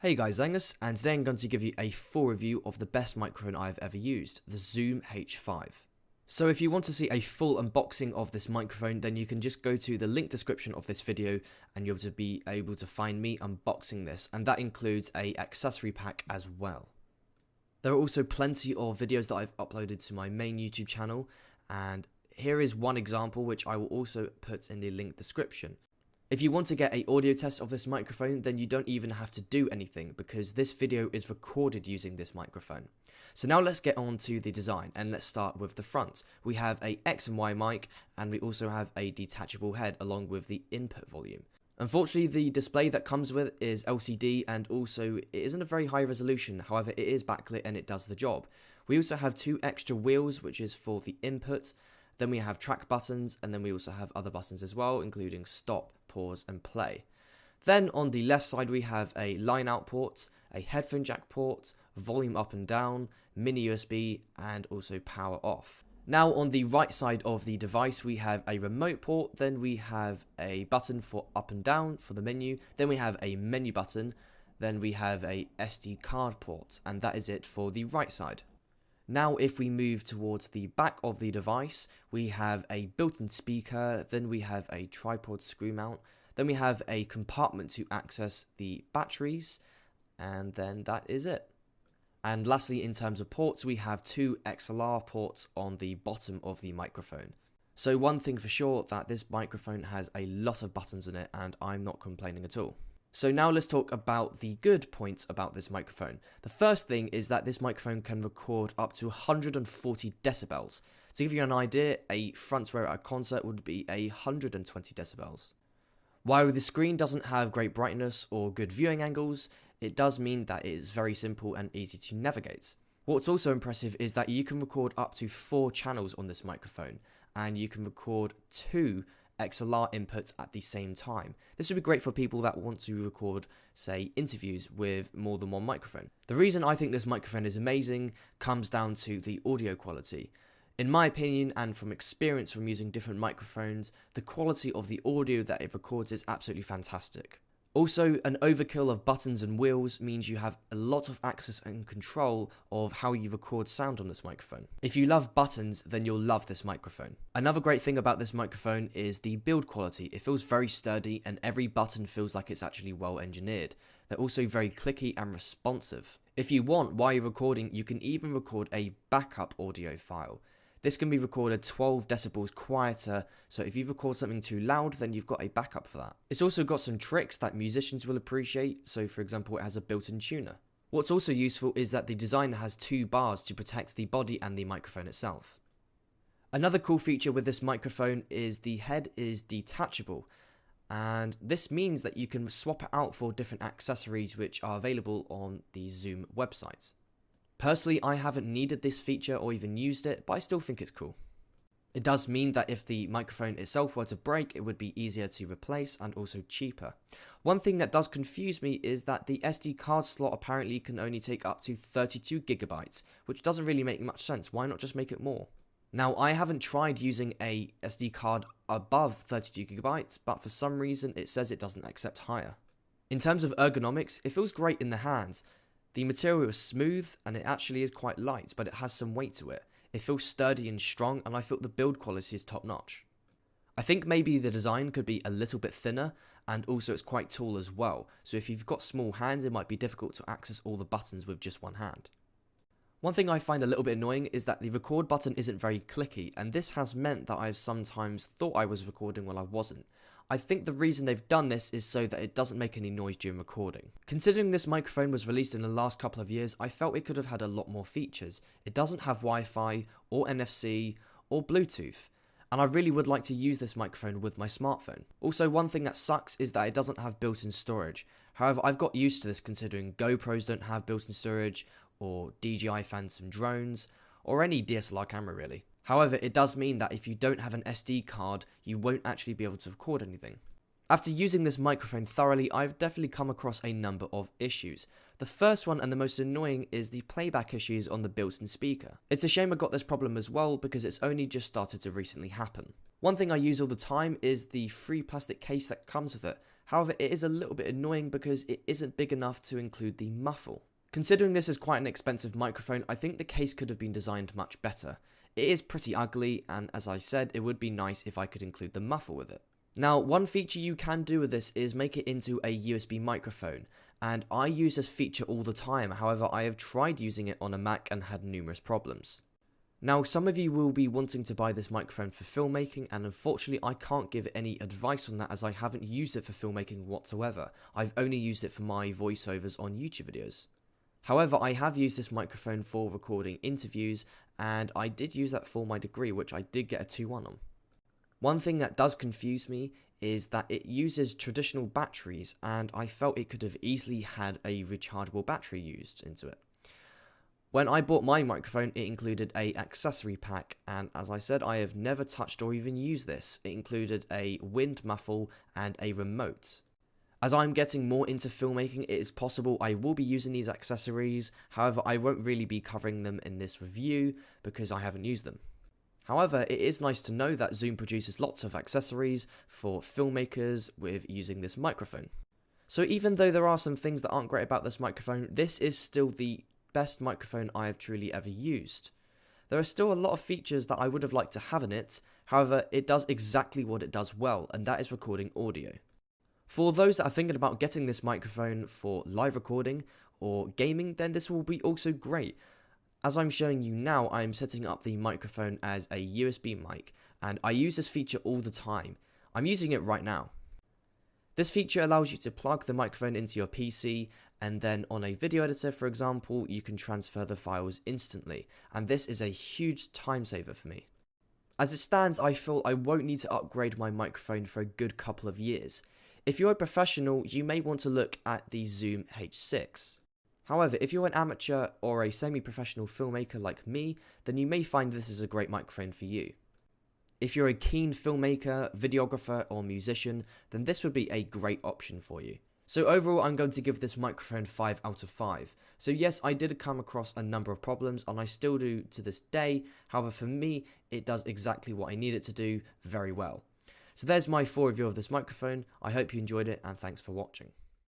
Hey guys, Angus, and today I'm going to give you a full review of the best microphone I've ever used, the Zoom H5. So if you want to see a full unboxing of this microphone, then you can just go to the link description of this video and you'll be able to find me unboxing this, and that includes a accessory pack as well. There are also plenty of videos that I've uploaded to my main YouTube channel, and here is one example which I will also put in the link description. If you want to get an audio test of this microphone, then you don't even have to do anything because this video is recorded using this microphone. So now let's get on to the design, and let's start with the front. We have a X and Y mic, and we also have a detachable head along with the input volume. Unfortunately, the display that comes with it is LCD, and also it isn't a very high resolution. However, it is backlit and it does the job. We also have two extra wheels, which is for the input. Then we have track buttons, and then we also have other buttons as well, including stop, pause, and play. Then on the left side we have a line out port, a headphone jack port, volume up and down, mini USB, and also power off. Now on the right side of the device we have a remote port, then we have a button for up and down for the menu, then we have a menu button, then we have a SD card port, and that is it for the right side. Now if we move towards the back of the device, we have a built-in speaker, then we have a tripod screw mount, then we have a compartment to access the batteries, and then that is it. And lastly, in terms of ports, we have two XLR ports on the bottom of the microphone. So one thing for sure, that this microphone has a lot of buttons in it, and I'm not complaining at all. So now let's talk about the good points about this microphone. The first thing is that this microphone can record up to 140 decibels. To give you an idea, a front row at a concert would be 120 decibels. While the screen doesn't have great brightness or good viewing angles, it does mean that it is very simple and easy to navigate. What's also impressive is that you can record up to 4 channels on this microphone, and you can record 2 XLR inputs at the same time. This would be great for people that want to record, say, interviews with more than one microphone. The reason I think this microphone is amazing comes down to the audio quality. In my opinion, and from experience from using different microphones, the quality of the audio that it records is absolutely fantastic. Also, an overkill of buttons and wheels means you have a lot of access and control of how you record sound on this microphone. If you love buttons, then you'll love this microphone. Another great thing about this microphone is the build quality. It feels very sturdy, and every button feels like it's actually well engineered. They're also very clicky and responsive. If you want, while you're recording, you can even record a backup audio file. This can be recorded 12 decibels quieter, so if you record something too loud, then you've got a backup for that. It's also got some tricks that musicians will appreciate, so for example it has a built-in tuner. What's also useful is that the design has 2 bars to protect the body and the microphone itself. Another cool feature with this microphone is the head is detachable, and this means that you can swap it out for different accessories which are available on the Zoom website. Personally, I haven't needed this feature or even used it, but I still think it's cool. It does mean that if the microphone itself were to break, it would be easier to replace and also cheaper. One thing that does confuse me is that the SD card slot apparently can only take up to 32 gigabytes, which doesn't really make much sense. Why not just make it more? Now, I haven't tried using a SD card above 32 gigabytes, but for some reason it says it doesn't accept higher. In terms of ergonomics, it feels great in the hands. The material is smooth, and it actually is quite light, but it has some weight to it. It feels sturdy and strong, and I feel the build quality is top notch. I think maybe the design could be a little bit thinner, and also it's quite tall as well, so if you've got small hands it might be difficult to access all the buttons with just one hand. One thing I find a little bit annoying is that the record button isn't very clicky, and this has meant that I've sometimes thought I was recording when I wasn't. I think the reason they've done this is so that it doesn't make any noise during recording. Considering this microphone was released in the last couple of years, I felt it could have had a lot more features. It doesn't have Wi-Fi, or NFC, or Bluetooth, and I really would like to use this microphone with my smartphone. Also, one thing that sucks is that it doesn't have built-in storage. However, I've got used to this considering GoPros don't have built-in storage, or DJI Phantom drones, or any DSLR camera really. However, it does mean that if you don't have an SD card, you won't actually be able to record anything. After using this microphone thoroughly, I've definitely come across a number of issues. The first one and the most annoying is the playback issues on the built-in speaker. It's a shame I got this problem as well because it's only just started to recently happen. One thing I use all the time is the free plastic case that comes with it. However, it is a little bit annoying because it isn't big enough to include the muffle. Considering this is quite an expensive microphone, I think the case could have been designed much better. It is pretty ugly, and as I said, it would be nice if I could include the muffle with it. Now, one feature you can do with this is make it into a USB microphone, and I use this feature all the time. However, I have tried using it on a Mac and had numerous problems. Now, some of you will be wanting to buy this microphone for filmmaking, and unfortunately I can't give any advice on that as I haven't used it for filmmaking whatsoever. I've only used it for my voiceovers on YouTube videos. However, I have used this microphone for recording interviews, and I did use that for my degree, which I did get a 2-1 on. One thing that does confuse me is that it uses traditional batteries, and I felt it could have easily had a rechargeable battery used into it. When I bought my microphone, it included an accessory pack, and as I said, I have never touched or even used this. It included a wind muffle and a remote. As I'm getting more into filmmaking, it is possible I will be using these accessories. However, I won't really be covering them in this review because I haven't used them. However, it is nice to know that Zoom produces lots of accessories for filmmakers with using this microphone. So even though there are some things that aren't great about this microphone, this is still the best microphone I have truly ever used. There are still a lot of features that I would have liked to have in it. However, it does exactly what it does well, and that is recording audio. For those that are thinking about getting this microphone for live recording or gaming, then this will be also great. As I'm showing you now, I'm setting up the microphone as a USB mic, and I use this feature all the time. I'm using it right now. This feature allows you to plug the microphone into your PC, and then on a video editor, for example, you can transfer the files instantly, and this is a huge time saver for me. As it stands, I feel I won't need to upgrade my microphone for a good couple of years. If you're a professional, you may want to look at the Zoom H6. However, if you're an amateur or a semi-professional filmmaker like me, then you may find this is a great microphone for you. If you're a keen filmmaker, videographer, or musician, then this would be a great option for you. So overall, I'm going to give this microphone 5 out of 5. So yes, I did come across a number of problems, and I still do to this day. However, for me, it does exactly what I need it to do very well. So there's my full review of this microphone. I hope you enjoyed it, and thanks for watching.